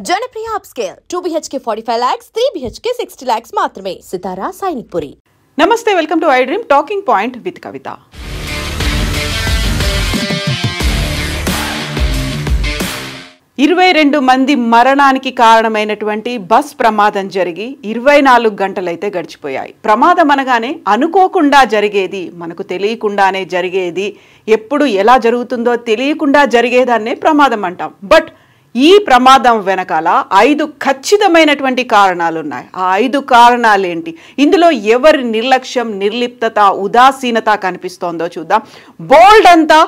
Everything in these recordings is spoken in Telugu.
Janapriya upscale 2 BHK 45 lakhs, 3 BHK 60 lakhs మాత్రమే. సితారా సైనిక్పురి. నమస్తే, welcome to I dream talking point with Kavitha. 22 మంది మరణానికి కారణమైనటువంటి బస్ ప్రమాదం జరిగి 24 గంటలైతే గడిచిపోయాయి. ప్రమాదం అనగానే అనుకోకుండా జరిగేది, మనకు తెలియకుండానే జరిగేది, ఎప్పుడు ఎలా జరుగుతుందో తెలియకుండా జరిగేదాన్నే ప్రమాదం అంటాం. బట్ ఈ ప్రమాదం వెనకాల 5 ఖచ్చితమైనటువంటి కారణాలు ఉన్నాయి. ఆ 5 కారణాలు ఏంటి, ఇందులో ఎవరి నిర్లక్ష్యం, నిర్లిప్తత, ఉదాసీనత కనిపిస్తోందో చూద్దాం. బోల్డ్ అంతా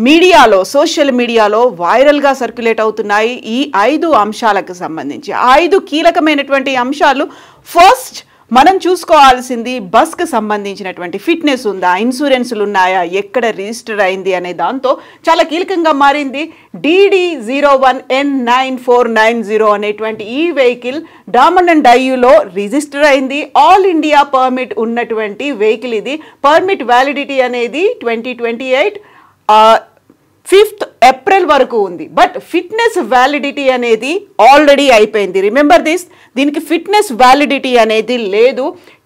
మీడియాలో, సోషల్ మీడియాలో వైరల్గా సర్క్యులేట్ అవుతున్నాయి ఈ 5 అంశాలకు సంబంధించి. 5 కీలకమైనటువంటి అంశాలు. ఫస్ట్ మనం చూసుకోవాల్సింది బస్కి సంబంధించినటువంటి ఫిట్నెస్ ఉందా, ఇన్సూరెన్సులు ఉన్నాయా, ఎక్కడ రిజిస్టర్ అయింది అనే దాంతో చాలా కీలకంగా మారింది. DD01N9490 అనేటువంటి ఈ వెహికల్ డామన్ అండ్ డయ్యూలో రిజిస్టర్ అయింది. ఆల్ ఇండియా పర్మిట్ ఉన్నటువంటి వెహికల్ ఇది. పర్మిట్ వ్యాలిడిటీ అనేది 2028 5th ఏప్రిల్ వరకు ఉంది. బట్ ఫిట్నెస్ వ్యాలిడిటీ అనేది ఆల్రెడీ అయిపోయింది. రిమెంబర్ దిస్, దీనికి ఫిట్నెస్ వ్యాలిడిటీ అనేది లేదు.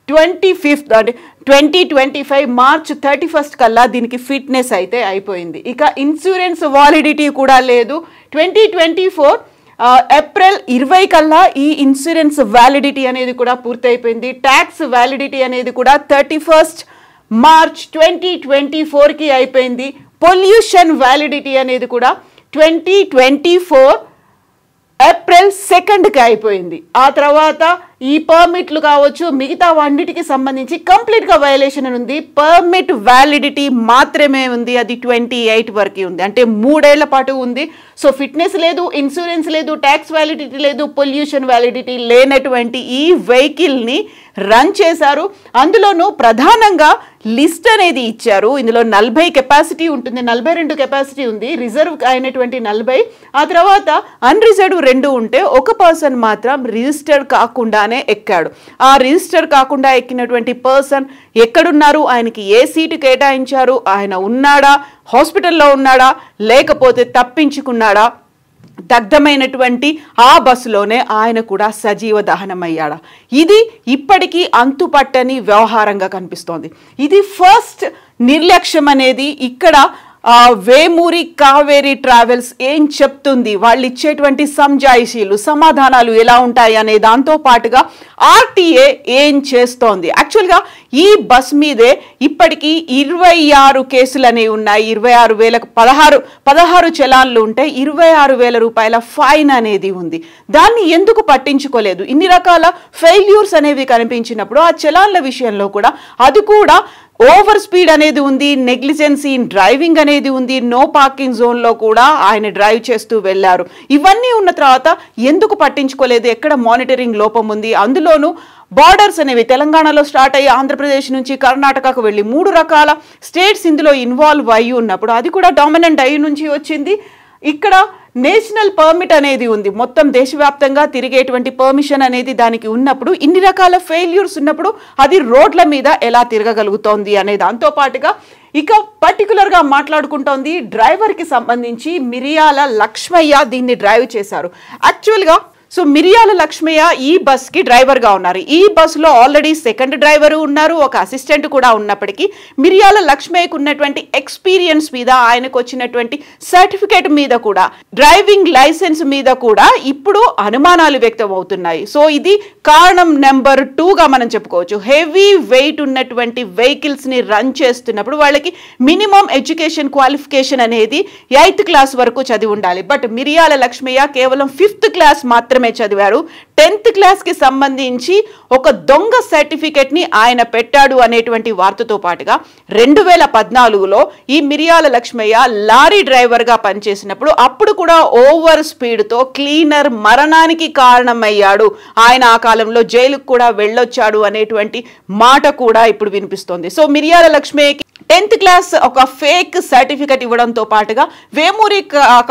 25th అంటే 2025 మార్చ్ 31 కల్లా దీనికి ఫిట్నెస్ అయితే అయిపోయింది. ఇక ఇన్సూరెన్స్ వ్యాలిడిటీ కూడా లేదు. 2024 ఏప్రిల్ 20 కల్లా ఈ ఇన్సూరెన్స్ వ్యాలిడిటీ అనేది కూడా పూర్తయిపోయింది. ట్యాక్స్ వ్యాలిడిటీ అనేది కూడా 31 మార్చ్ 2024కి అయిపోయింది. పొల్యూషన్ వ్యాలిడిటీ అనేది కూడా 2024 ఏప్రిల్ 2కి అయిపోయింది. ఆ తర్వాత ఈ పర్మిట్లు కావచ్చు, మిగతా అన్నిటికి సంబంధించి కంప్లీట్గా వయలేషన్ ఉంది. పర్మిట్ వ్యాలిడిటీ మాత్రమే ఉంది, అది 28 వరకు ఉంది, అంటే 3 ఏళ్ల పాటు ఉంది. సో ఫిట్నెస్ లేదు, ఇన్సూరెన్స్ లేదు, ట్యాక్స్ వ్యాలిడిటీ లేదు, పొల్యూషన్ వ్యాలిడిటీ లేనటువంటి ఈ వెహికల్ని రన్ చేశారు. అందులోనూ ప్రధానంగా లిస్ట్ అనేది ఇచ్చారు. ఇందులో 40 కెపాసిటీ ఉంటుంది, 42 కెపాసిటీ ఉంది, రిజర్వ్ అయినటువంటి 40, ఆ తర్వాత అన్రిజర్వ్ 2 ఉంటే ఒక పర్సన్ మాత్రం రిజిస్టర్ కాకుండానే ఎక్కాడు. ఆ రిజిస్టర్ కాకుండా ఎక్కినటువంటి పర్సన్ ఎక్కడున్నారు, ఆయనకి ఏ సీటు కేటాయించారు, ఆయన ఉన్నాడా, హాస్పిటల్లో ఉన్నాడా, లేకపోతే తప్పించుకున్నాడా, దగ్ధమైనటువంటి ఆ బస్సులోనే ఆయన కూడా సజీవ దహనమయ్యాడా, ఇది ఇప్పటికీ అంతుపట్టని వ్యవహారంగా కనిపిస్తోంది. ఇది ఫస్ట్ నిర్లక్ష్యం అనేది. ఇక్కడ వేమూరి కావేరీ ట్రావెల్స్ ఏం చెప్తుంది, వాళ్ళు ఇచ్చేటువంటి సంజాయిషీలు, సమాధానాలు ఎలా ఉంటాయి అనే దాంతో పాటుగా ఆర్టీఏ ఏం చేస్తోంది. యాక్చువల్గా ఈ బస్ మీదే ఇప్పటికీ 26 కేసులు అనేవి ఉన్నాయి. 16 చలాన్లు ఉంటే 26,000 రూపాయల ఫైన్ అనేది ఉంది. దాన్ని ఎందుకు పట్టించుకోలేదు? ఇన్ని రకాల ఫెయిల్యూర్స్ అనేవి కనిపించినప్పుడు ఆ చలాన్ల విషయంలో కూడా అది కూడా ఓవర్ స్పీడ్ అనేది ఉంది, నెగ్లిజెన్సీ ఇన్ డ్రైవింగ్ అనేది ఉంది, నో పార్కింగ్ జోన్లో కూడా ఆయన డ్రైవ్ చేస్తూ వెళ్ళారు. ఇవన్నీ ఉన్న తర్వాత ఎందుకు పట్టించుకోలేదు? ఎక్కడ మానిటరింగ్ లోపం ఉంది? అందులోనూ బార్డర్స్ అనేవి తెలంగాణలో స్టార్ట్ అయ్యి ఆంధ్రప్రదేశ్ నుంచి కర్ణాటకకు వెళ్ళి 3 రకాల స్టేట్స్ ఇందులో ఇన్వాల్వ్ అయ్యి ఉన్నప్పుడు అది కూడా డామినెంట్ అయ్యి నుంచి వచ్చింది. ఇక్కడ నేషనల్ పర్మిట్ అనేది ఉంది, మొత్తం దేశవ్యాప్తంగా తిరిగేటువంటి పర్మిషన్ అనేది దానికి ఉన్నప్పుడు ఇన్ని రకాల ఫెయిల్యూర్స్ ఉన్నప్పుడు అది రోడ్ల మీద ఎలా తిరగగలుగుతోంది అనే దాంతో పాటుగా ఇక పర్టికులర్గా మాట్లాడుకుంటోంది డ్రైవర్కి సంబంధించి. మిరియాల లక్ష్మయ్య దీన్ని డ్రైవ్ చేశారు. యాక్చువల్గా సో మిరియాల లక్ష్మయ్య ఈ బస్కి డ్రైవర్గా ఉన్నారు. ఈ బస్సులో ఆల్రెడీ సెకండ్ డ్రైవరు ఉన్నారు, ఒక అసిస్టెంట్ కూడా ఉన్నప్పటికీ మిరియాల లక్ష్మయ్యకు ఉన్నటువంటి ఎక్స్పీరియన్స్ మీద, ఆయనకు వచ్చినటువంటి సర్టిఫికేట్ మీద కూడా, డ్రైవింగ్ లైసెన్స్ మీద కూడా ఇప్పుడు అనుమానాలు వ్యక్తం అవుతున్నాయి. సో ఇది కారణం నెంబర్ 2గా మనం చెప్పుకోవచ్చు. హెవీ వెయిట్ ఉన్నటువంటి వెహికల్స్ని రన్ చేస్తున్నప్పుడు వాళ్ళకి మినిమం ఎడ్యుకేషన్ క్వాలిఫికేషన్ అనేది 8th క్లాస్ వరకు చదివి ఉండాలి. బట్ మిరియాల లక్ష్మయ్య కేవలం 5th క్లాస్ మాత్రమే చదివారు. 10th క్లాస్కి సంబంధించి ఒక దొంగ సర్టిఫికెట్ని ఆయన పెట్టాడు అనేటువంటి వార్తతో పాటుగా 2014లో ఈ మిరియాల లక్ష్మయ్య లారీ డ్రైవర్గా పనిచేసినప్పుడు అప్పుడు కూడా ఓవర్ స్పీడ్తో క్లీనర్ మరణానికి కారణమయ్యాడు. ఆయన ఆ కాలంలో జైలుకు కూడా వెళ్ళొచ్చాడు అనేటువంటి మాట కూడా ఇప్పుడు వినిపిస్తోంది. సో మిరియాల లక్ష్మయ్యకి 10th క్లాస్ ఒక ఫేక్ సర్టిఫికెట్ ఇవ్వడంతో పాటుగా వేమూరి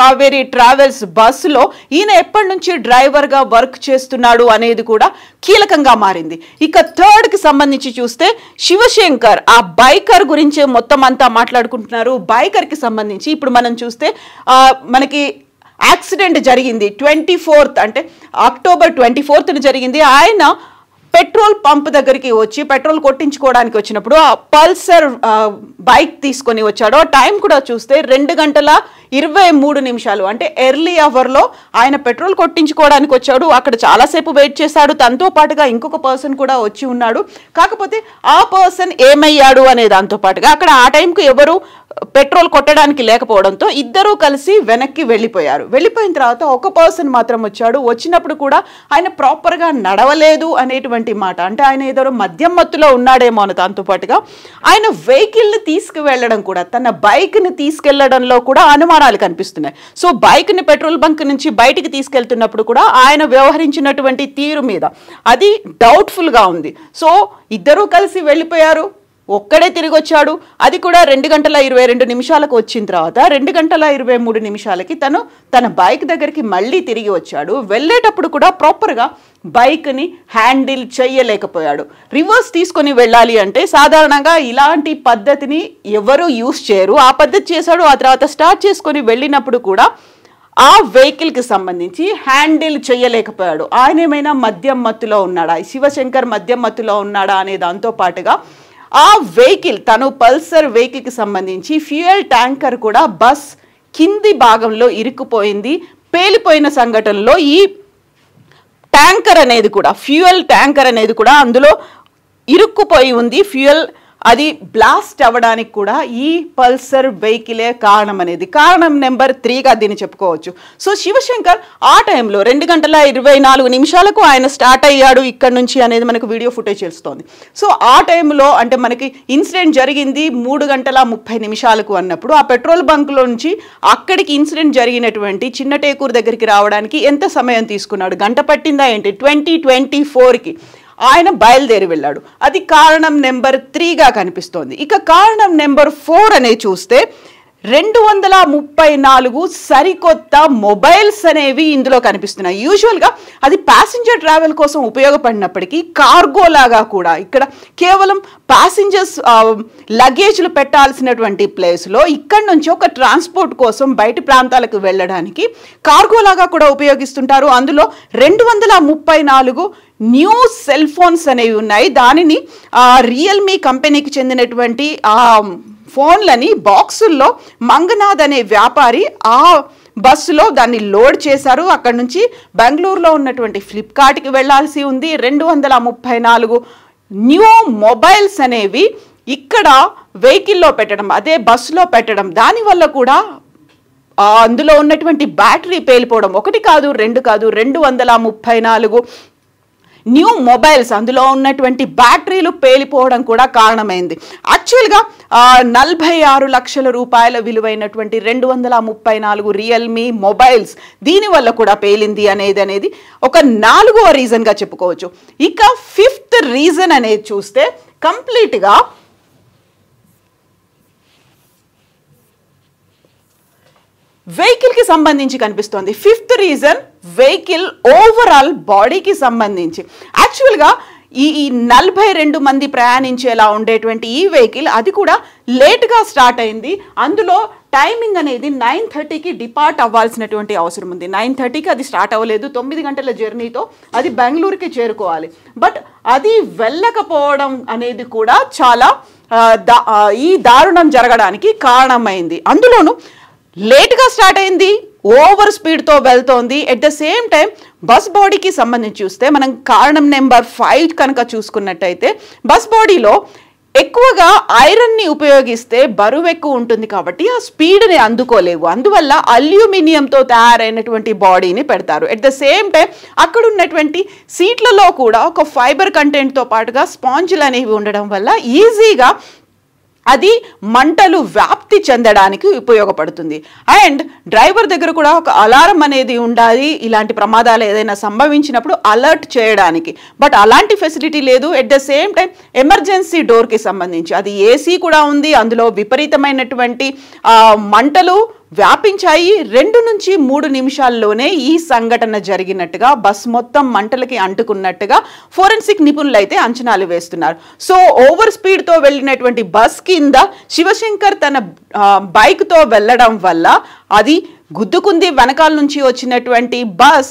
కావేరీ ట్రావెల్స్ బస్సులో ఈయన ఎప్పటి నుంచి డ్రైవర్గా వర్క్ చేస్తున్నాడు అనేది కూడా కీలకంగా మారింది. ఇక 3కి సంబంధించి చూస్తే శివశంకర్, ఆ బైకర్ గురించే మొత్తం అంతా మాట్లాడుకుంటున్నారు. బైకర్కి సంబంధించి ఇప్పుడు మనం చూస్తే మనకి యాక్సిడెంట్ జరిగింది 24th అంటే అక్టోబర్ 24th జరిగింది. ఆయన పెట్రోల్ పంప్ దగ్గరికి వచ్చి పెట్రోల్ కొట్టించుకోవడానికి వచ్చినప్పుడు ఆ పల్సర్ బైక్ తీసుకొని వచ్చాడు. ఆ టైం కూడా చూస్తే 2:23 అంటే ఎర్లీ అవర్లో ఆయన పెట్రోల్ కొట్టించుకోవడానికి వచ్చాడు. అక్కడ చాలాసేపు వెయిట్ చేశాడు. తనతో పాటుగా ఇంకొక పర్సన్ కూడా వచ్చి ఉన్నాడు. కాకపోతే ఆ పర్సన్ ఏమయ్యాడు అనే దాంతో పాటుగా అక్కడ ఆ టైంకు ఎవరు పెట్రోల్ కొట్టడానికి లేకపోవడంతో ఇద్దరూ కలిసి వెనక్కి వెళ్ళిపోయారు. వెళ్ళిపోయిన తర్వాత ఒక పర్సన్ మాత్రం వచ్చాడు. వచ్చినప్పుడు కూడా ఆయన ప్రాపర్గా నడవలేదు అనేటువంటి మాట, అంటే ఆయన ఏదో మద్యం మత్తులో ఉన్నాడేమో అని. దాంతో పాటుగా ఆయన వెహికల్ని తీసుకువెళ్ళడం కూడా, తన బైక్ని తీసుకెళ్లడంలో కూడా అనుమానాలు కనిపిస్తున్నాయి. సో బైక్ని పెట్రోల్ బంక్ నుంచి బయటికి తీసుకెళ్తున్నప్పుడు కూడా ఆయన వ్యవహరించినటువంటి తీరు మీద అది డౌట్ఫుల్గా ఉంది. సో ఇద్దరూ కలిసి వెళ్ళిపోయారు, ఒక్కడే తిరిగి వచ్చాడు. అది కూడా 2:22 వచ్చిన తర్వాత 2:23 తను తన బైక్ దగ్గరికి మళ్ళీ తిరిగి వచ్చాడు. వెళ్ళేటప్పుడు కూడా ప్రాపర్గా బైక్ని హ్యాండిల్ చేయలేకపోయాడు. రివర్స్ తీసుకొని వెళ్ళాలి అంటే సాధారణంగా ఇలాంటి పద్ధతిని ఎవరు యూస్ చేయరు. ఆ పద్ధతి చేశాడు. ఆ తర్వాత స్టార్ట్ చేసుకొని వెళ్ళినప్పుడు కూడా ఆ వెహికల్కి సంబంధించి హ్యాండిల్ చేయలేకపోయాడు. ఆయన ఏమైనా మద్యం మత్తులో ఉన్నాడా, శివశంకర్ మద్యం మత్తులో ఉన్నాడా అనే దాంతో పాటుగా ఆ వెహికల్, తను పల్సర్ వెహికల్కి సంబంధించి ఫ్యూయల్ ట్యాంకర్ కూడా బస్ కింది భాగంలో ఇరుక్కుపోయింది. పేలిపోయిన సంఘటనలో ఈ ట్యాంకర్ అనేది కూడా, ఫ్యూయల్ ట్యాంకర్ అనేది కూడా అందులో ఇరుక్కుపోయి ఉంది. ఫ్యూయల్ అది బ్లాస్ట్ అవ్వడానికి కూడా ఈ పల్సర్ వెహికలే కారణం నెంబర్ 3గా దీన్ని చెప్పుకోవచ్చు. సో శివశంకర్ ఆ టైంలో 2:24 ఆయన స్టార్ట్ అయ్యాడు ఇక్కడ నుంచి అనేది మనకు వీడియో ఫుటేజ్ తెలుస్తోంది. సో ఆ టైంలో అంటే మనకి ఇన్సిడెంట్ జరిగింది 3:30 అన్నప్పుడు ఆ పెట్రోల్ బంక్లో నుంచి అక్కడికి ఇన్సిడెంట్ జరిగినటువంటి చిన్న టేకూరు దగ్గరికి రావడానికి ఎంత సమయం తీసుకున్నాడు? గంట పట్టిందా ఏంటి? 2024కి ఆయన బయలుదేరి వెళ్ళాడు. అది కారణం నెంబర్ 3గా కనిపిస్తోంది. ఇక కారణం నెంబర్ 4 అనేది చూస్తే 234 సరికొత్త మొబైల్స్ అనేవి ఇందులో కనిపిస్తున్నాయి. యూజువల్గా అది ప్యాసింజర్ ట్రావెల్ కోసం ఉపయోగపడినప్పటికీ కార్గో లాగా కూడా ఇక్కడ కేవలం ప్యాసింజర్స్ లగేజ్లు పెట్టాల్సినటువంటి ప్లేస్లో ఇక్కడ నుంచి ఒక ట్రాన్స్పోర్ట్ కోసం బయటి ప్రాంతాలకు వెళ్ళడానికి కార్గో లాగా కూడా ఉపయోగిస్తుంటారు. అందులో 234 న్యూ సెల్ ఫోన్స్ అనేవి ఉన్నాయి. దానిని రియల్మీ కంపెనీకి చెందినటువంటి ఫోన్లని బాక్సుల్లో మంగనాథ్ అనే వ్యాపారి ఆ బస్సులో దాన్ని లోడ్ చేశారు. అక్కడ నుంచి బెంగళూరులో ఉన్నటువంటి ఫ్లిప్కార్ట్కి వెళ్లాల్సి ఉంది. 234 న్యూ మొబైల్స్ అనేవి ఇక్కడ వెహికల్లో పెట్టడం, అదే బస్సులో పెట్టడం, దానివల్ల కూడా అందులో ఉన్నటువంటి బ్యాటరీ పేలిపోవడం, 1 కాదు 2 కాదు 234 న్యూ మొబైల్స్ అందులో ఉన్నటువంటి బ్యాటరీలు పేలిపోవడం కూడా కారణమైంది. యాక్చువల్గా 46 లక్షల రూపాయల విలువైనటువంటి 234 రియల్మీ మొబైల్స్ దీనివల్ల కూడా పేలింది అనేది ఒక 4వ రీజన్గా చెప్పుకోవచ్చు. ఇక 5th రీజన్ అనేది చూస్తే కంప్లీట్గా వెహికల్కి సంబంధించి కనిపిస్తోంది. 5th రీజన్ వెహికల్ ఓవరాల్ బాడీకి సంబంధించి. యాక్చువల్గా ఈ 42 మంది ప్రయాణించేలా ఉండేటువంటి ఈ వెహికల్ అది కూడా లేట్గా స్టార్ట్ అయింది. అందులో టైమింగ్ అనేది 9:30కి డిపార్ట్ అవ్వాల్సినటువంటి అవసరం ఉంది. 9:30కి అది స్టార్ట్ అవ్వలేదు. 9 గంటల జర్నీతో అది బెంగళూరుకి చేరుకోవాలి. బట్ అది వెళ్ళకపోవడం అనేది కూడా చాలా ఈ దారుణం జరగడానికి కారణమైంది. అందులోనూ లేట్గా స్టార్ట్ అయింది, ఓవర్ స్పీడ్తో వెళ్తోంది. At the same time bus బాడీకి సంబంధించి చూస్తే మనం కారణం నెంబర్ 5 కనుక చూసుకున్నట్టయితే బస్ బాడీలో ఎక్కువగా ఐరన్ని ఉపయోగిస్తే బరువు ఎక్కువ ఉంటుంది కాబట్టి ఆ స్పీడ్ని అందుకోలేవు. అందువల్ల అల్యూమినియంతో తయారైనటువంటి బాడీని పెడతారు. ఎట్ ద సేమ్ టైం అక్కడ ఉన్నటువంటి సీట్లలో కూడా ఒక ఫైబర్ కంటెంట్తో పాటుగా స్పాంజ్లు అనేవి ఉండడం వల్ల ఈజీగా అది మంటలు వ్యాప్తి చెందడానికి ఉపయోగపడుతుంది. అండ్ డ్రైవర్ దగ్గర కూడా ఒక అలారం అనేది ఉండాలి, ఇలాంటి ప్రమాదాలు ఏదైనా సంభవించినప్పుడు అలర్ట్ చేయడానికి. బట్ అలాంటి ఫెసిలిటీ లేదు. At the same time emergency డోర్కి సంబంధించి అది ఏసీ కూడా ఉంది. అందులో విపరీతమైనటువంటి మంటలు వ్యాపించాయి. 2 నుంచి 3 నిమిషాల్లోనే ఈ సంఘటన జరిగినట్టుగా, బస్ మొత్తం మంటలకి అంటుకున్నట్టుగా ఫోరెన్సిక్ నిపుణులు అయితే అంచనాలు వేస్తున్నారు. సో ఓవర్ స్పీడ్తో వెళ్ళినటువంటి బస్ కింద శివశంకర్ తన బైక్తో వెళ్ళడం వల్ల అది గుద్దుకుంది. వెనకాల నుంచి వచ్చినటువంటి బస్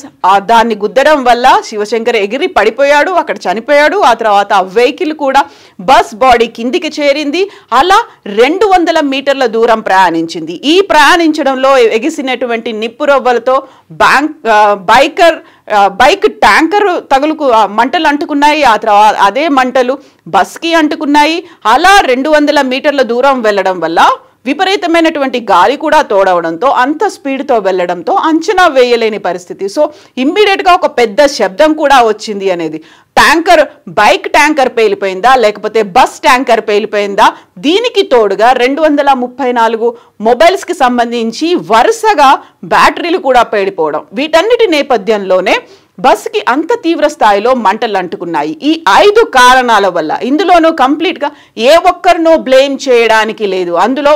దాన్ని గుద్దడం వల్ల శివశంకర్ ఎగిరి పడిపోయాడు, అక్కడ చనిపోయాడు. ఆ తర్వాత ఆ వెహికల్ కూడా బస్ బాడీ కిందికి చేరింది. అలా 200 మీటర్ల దూరం ప్రయాణించింది. ఈ ప్రయాణించడంలో ఎగిసినటువంటి నిప్పురవ్వలతో బైక్ ట్యాంకర్ మంటలు అంటుకున్నాయి. ఆ తర్వాత అదే మంటలు బస్కి అంటుకున్నాయి. అలా 200 మీటర్ల దూరం వెళ్ళడం వల్ల విపరీతమైనటువంటి గాలి కూడా తోడవడంతో, అంత స్పీడ్తో వెళ్ళడంతో అంచనా వేయలేని పరిస్థితి. సో ఇమ్మీడియట్గా ఒక పెద్ద శబ్దం కూడా వచ్చింది అనేది. బైక్ ట్యాంకర్ పేలిపోయిందా, లేకపోతే బస్ ట్యాంకర్ పేలిపోయిందా? దీనికి తోడుగా 234 మొబైల్స్కి సంబంధించి వరుసగా బ్యాటరీలు కూడా పేలిపోవడం, వీటన్నిటి నేపథ్యంలోనే బస్కి అంత తీవ్ర స్థాయిలో మంటలు అంటుకున్నాయి. ఈ 5 కారణాల వల్ల, ఇందులోనూ కంప్లీట్గా ఏ ఒక్కరినో బ్లేమ్ చేయడానికి లేదు. అందులో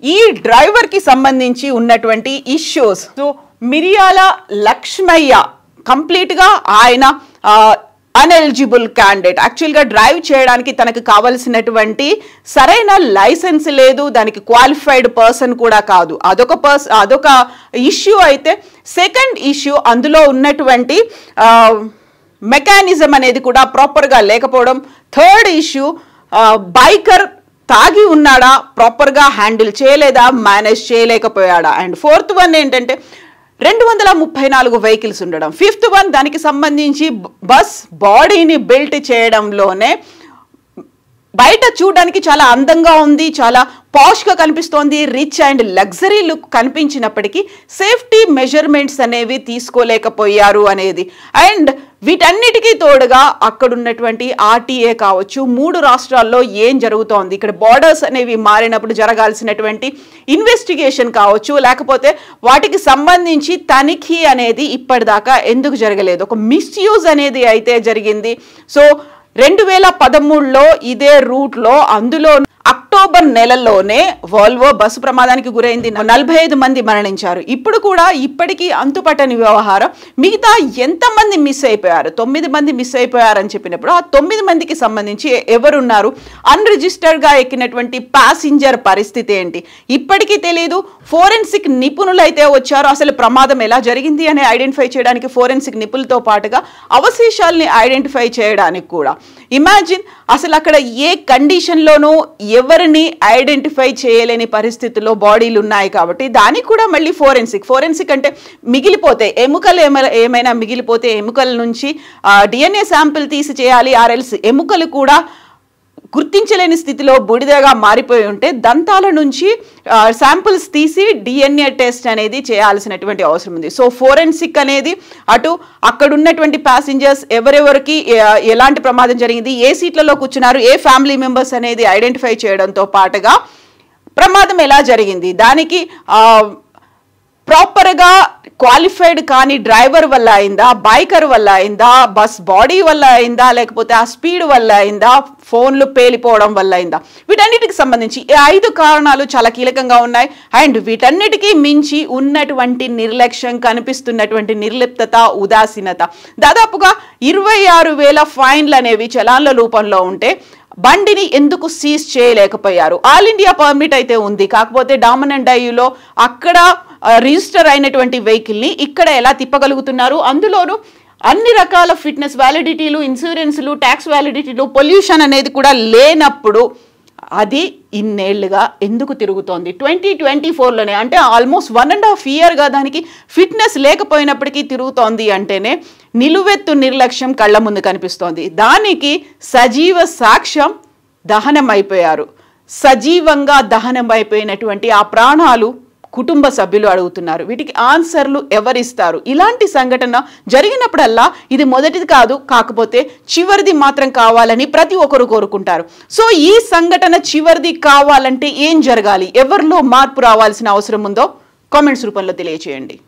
ఈ డ్రైవర్కి సంబంధించి ఉన్నటువంటి ఇష్యూస్. సో మిరియాల లక్ష్మయ్య కంప్లీట్గా ఆయన అన్ఎలిజిబుల్ క్యాండిడేట్. యాక్చువల్గా డ్రైవ్ చేయడానికి తనకు కావలసినటువంటి సరైన లైసెన్స్ లేదు, దానికి క్వాలిఫైడ్ పర్సన్ కూడా కాదు. అదొక ఇష్యూ. అయితే సెకండ్ ఇష్యూ, అందులో ఉన్నటువంటి మెకానిజం అనేది కూడా ప్రాపర్గా లేకపోవడం. థర్డ్ ఇష్యూ, బైకర్ తాగి ఉన్నాడా, ప్రాపర్గా హ్యాండిల్ చేయలేదా, మేనేజ్ చేయలేకపోయాడా. అండ్ ఫోర్త్ వన్ ఏంటంటే 234 వెహికల్స్ ఉండడం. ఫిఫ్త్ వన్, దానికి సంబంధించి బస్ బాడీని బిల్ట్ చేయడంలోనే బయట చూడడానికి చాలా అందంగా ఉంది, చాలా పాష్గా కనిపిస్తోంది, రిచ్ అండ్ లగ్జరీ లుక్ కనిపించినప్పటికీ సేఫ్టీ మెజర్మెంట్స్ అనేవి తీసుకోలేకపోయారు అనేది. అండ్ వీటన్నిటికీ తోడుగా అక్కడున్నటువంటి ఆర్టీఏ కావచ్చు, 3 రాష్ట్రాల్లో ఏం జరుగుతోంది, ఇక్కడ బార్డర్స్ అనేవి మారినప్పుడు జరగాల్సినటువంటి ఇన్వెస్టిగేషన్ కావచ్చు, లేకపోతే వాటికి సంబంధించి తనిఖీ అనేది ఇప్పటిదాకా ఎందుకు జరగలేదు? ఒక మిస్యూజ్ అనేది అయితే జరిగింది. సో 2013లో ఇదే రూట్లో, అందులో అక్టోబర్ నెలలోనే వాల్వో బస్సు ప్రమాదానికి గురైంది, 45 మంది మరణించారు. ఇప్పుడు కూడా ఇప్పటికీ అంతుపట్టని వ్యవహారం. మిగతా ఎంతమంది మిస్ అయిపోయారు? 9 మంది మిస్ అయిపోయారని చెప్పినప్పుడు ఆ 9 మందికి సంబంధించి ఎవరున్నారు? అన్రిజిస్టర్డ్గా ఎక్కినటువంటి ప్యాసింజర్ పరిస్థితి ఏంటి? ఇప్పటికీ తెలియదు. ఫోరెన్సిక్ నిపుణులు అయితే వచ్చారు. అసలు ప్రమాదం ఎలా జరిగింది అని ఐడెంటిఫై చేయడానికి ఫోరెన్సిక్ నిపుణులతో పాటుగా అవశేషాలని ఐడెంటిఫై చేయడానికి కూడా. ఇమాజిన్, అసలు అక్కడ ఏ కండిషన్లోనూ ఎవరిని ఐడెంటిఫై చేయలేని పరిస్థితుల్లో బాడీలు ఉన్నాయి కాబట్టి దానికి కూడా మళ్ళీ ఫోరెన్సిక్ అంటే మిగిలిపోతే ఎముకలు ఏమైనా మిగిలిపోతే ఎముకల నుంచి DNA శాంపిల్ తీసి చేయాలి. ఆర్ఎల్స్ ఎముకలు కూడా గుర్తించలేని స్థితిలో బూడిదగా మారిపోయి ఉంటే దంతాల నుంచి శాంపిల్స్ తీసి DNA టెస్ట్ అనేది చేయాల్సినటువంటి అవసరం ఉంది. సో ఫోరెన్సిక్ అనేది అటు అక్కడ ఉన్నటువంటి ప్యాసింజర్స్ ఎవరెవరికి ఎలాంటి ప్రమాదం జరిగింది, ఏ సీట్లలో కూర్చున్నారు, ఏ ఫ్యామిలీ మెంబర్స్ అనేది ఐడెంటిఫై చేయడంతో పాటుగా ప్రమాదం ఎలా జరిగింది, దానికి ప్రాపర్గా క్వాలిఫైడ్ కానీ డ్రైవర్ వల్ల అయిందా, బైకర్ వల్ల అయిందా, బస్ బాడీ వల్ల అయిందా, లేకపోతే ఆ స్పీడ్ వల్ల అయిందా, ఫోన్లు పేలిపోవడం వల్ల అయిందా, వీటన్నిటికి సంబంధించి ఈ 5 కారణాలు చాలా కీలకంగా ఉన్నాయి. అండ్ వీటన్నిటికీ మించి ఉన్నటువంటి నిర్లక్ష్యం, కనిపిస్తున్నటువంటి నిర్లిప్తత, ఉదాసీనత. దాదాపుగా 26,000 ఫైన్లు అనేవి చలాన్ల రూపంలో ఉంటే బండిని ఎందుకు సీజ్ చేయలేకపోయారు? ఆల్ ఇండియా పర్మిట్ అయితే ఉంది, కాకపోతే డామన్ అండ్ డయ్యూలో అక్కడ రిజిస్టర్ అయినటువంటి వెహికల్ని ఇక్కడ ఎలా తిప్పగలుగుతున్నారు? అందులోనూ అన్ని రకాల ఫిట్నెస్ వ్యాలిడిటీలు, ఇన్సూరెన్స్లు, ట్యాక్స్ వ్యాలిడిటీలు, పొల్యూషన్ అనేది కూడా లేనప్పుడు అది ఇన్నేళ్లుగా ఎందుకు తిరుగుతోంది? 2024లోనే, అంటే ఆల్మోస్ట్ 1.5 ఇయర్గా దానికి ఫిట్నెస్ లేకపోయినప్పటికీ తిరుగుతోంది అంటేనే నిలువెత్తు నిర్లక్ష్యం కళ్ళ ముందు కనిపిస్తోంది. దానికి సజీవ సాక్ష్యం దహనం అయిపోయారు. సజీవంగా దహనం అయిపోయినటువంటి ఆ ప్రాణాలు కుటుంబ సభ్యులు అడుగుతున్నారు. వీటికి ఆన్సర్లు ఎవరిస్తారు? ఇలాంటి సంఘటన జరిగినప్పుడల్లా ఇది మొదటిది కాదు, కాకపోతే చివరిది మాత్రం కావాలని ప్రతి ఒక్కరు కోరుకుంటారు. సో ఈ సంఘటన చివరిది కావాలంటే ఏం జరగాలి? ఎవరిలో మార్పు రావాల్సిన అవసరం ఉందో కామెంట్స్ రూపంలో తెలియచేయండి.